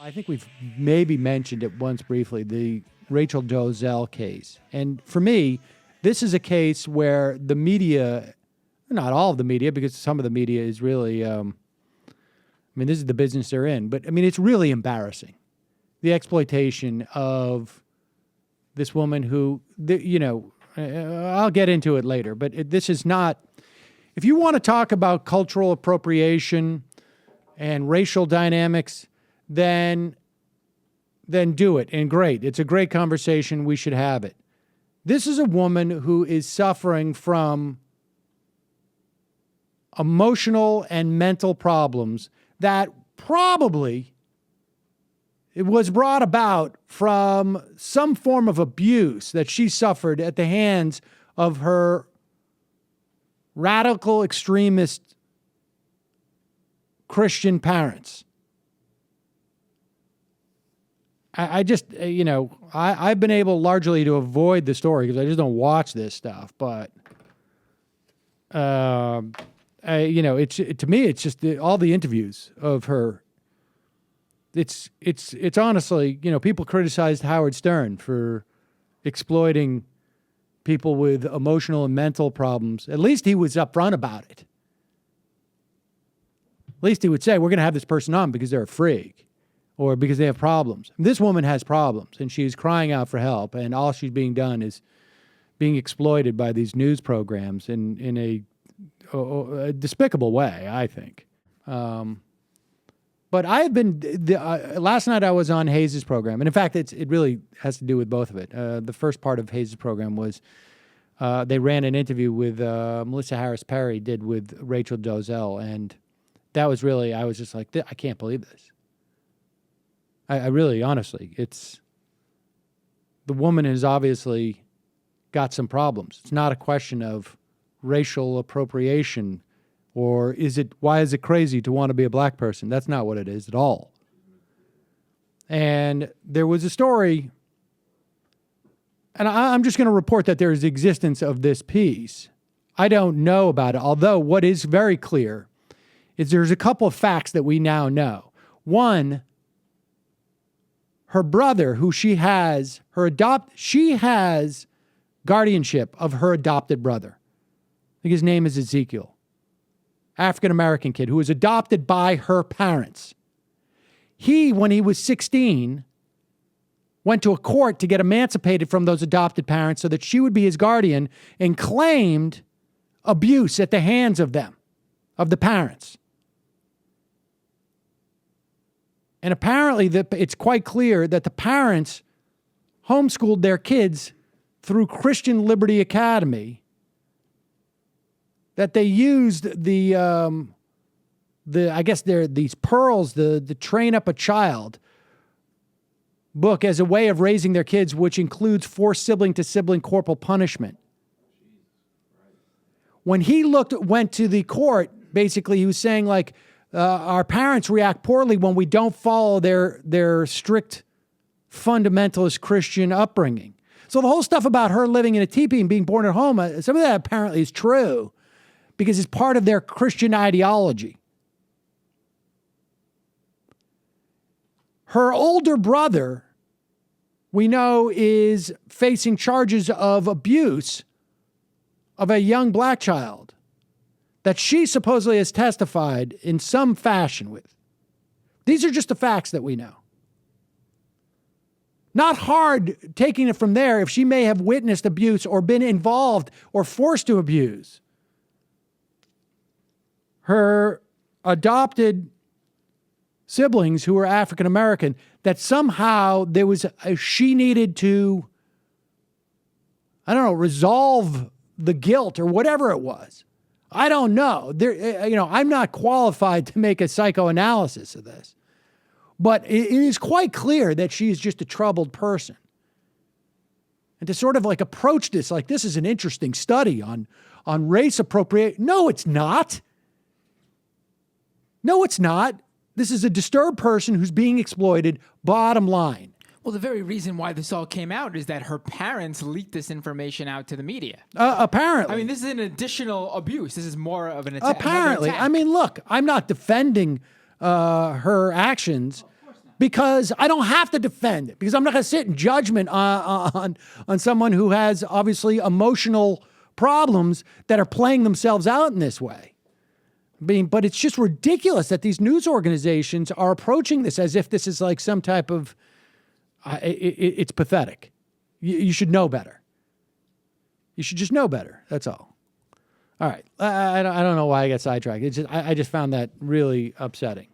I think we've maybe mentioned it once briefly, the Rachel Dolezal case. And for me, this is a case where the media, not all of the media, because some of the media is really, this is the business they're in, but it's really embarrassing. The exploitation of this woman who, I'll get into it later, but this is not, if you want to talk about cultural appropriation and racial dynamics, then do it. And great. It's a great conversation. We should have it. This is a woman who is suffering from emotional and mental problems that probably it was brought about from some form of abuse that she suffered at the hands of her radical extremist Christian parents. I just, I've been able largely to avoid the story because I just don't watch this stuff. But, to me, it's just all the interviews of her. It's honestly, people criticized Howard Stern for exploiting people with emotional and mental problems. At least he was upfront about it. At least he would say, we're going to have this person on because they're a freak. Or because they have problems. This woman has problems, and she's crying out for help, and all she's being done is being exploited by these news programs in a despicable way, I think. But I've been, last night I was on Hayes' program, and in fact, it really has to do with both of it. The first part of Hayes' program was they ran an interview with Melissa Harris Perry did with Rachel Dolezal, and that was really, I was just like, I can't believe this. I really, honestly, the woman has obviously got some problems. It's not a question of racial appropriation or why is it crazy to want to be a black person? That's not what it is at all. And there was a story, and I'm just going to report that there is existence of this piece. I don't know about it, although what is very clear is there's a couple of facts that we now know. One, her brother, who she has guardianship of her adopted brother. I think his name is Ezekiel. African-American kid who was adopted by her parents. He, when he was 16, went to a court to get emancipated from those adopted parents so that she would be his guardian and claimed abuse at the hands of them, of the parents. And apparently it's quite clear that the parents homeschooled their kids through Christian Liberty Academy, that they used these pearls, the Train Up a Child book as a way of raising their kids, which includes forced sibling to sibling corporal punishment. When he went to the court, basically he was saying our parents react poorly when we don't follow their strict fundamentalist Christian upbringing. So the whole stuff about her living in a teepee and being born at home, some of that apparently is true because it's part of their Christian ideology. Her older brother, we know, is facing charges of abuse of a young black child that she supposedly has testified in some fashion with. These are just the facts that we know. Not hard taking it from there if she may have witnessed abuse or been involved or forced to abuse. Her adopted siblings who were African American, that somehow she needed to, resolve the guilt or whatever it was. I don't know. I'm not qualified to make a psychoanalysis of this. But it is quite clear that she is just a troubled person. And to sort of approach this this is an interesting study on race appropriation. No, it's not. No, it's not. This is a disturbed person who's being exploited, bottom line. Well, the very reason why this all came out is that her parents leaked this information out to the media. Apparently. This is an additional abuse. This is more of an attack. Apparently. Look, I'm not defending her actions, because I don't have to defend it, because I'm not going to sit in judgment on someone who has obviously emotional problems that are playing themselves out in this way. But it's just ridiculous that these news organizations are approaching this as if this is like some type of, it's pathetic. You should know better. You should just know better. That's all. All right. I don't know why I got sidetracked. I just found that really upsetting.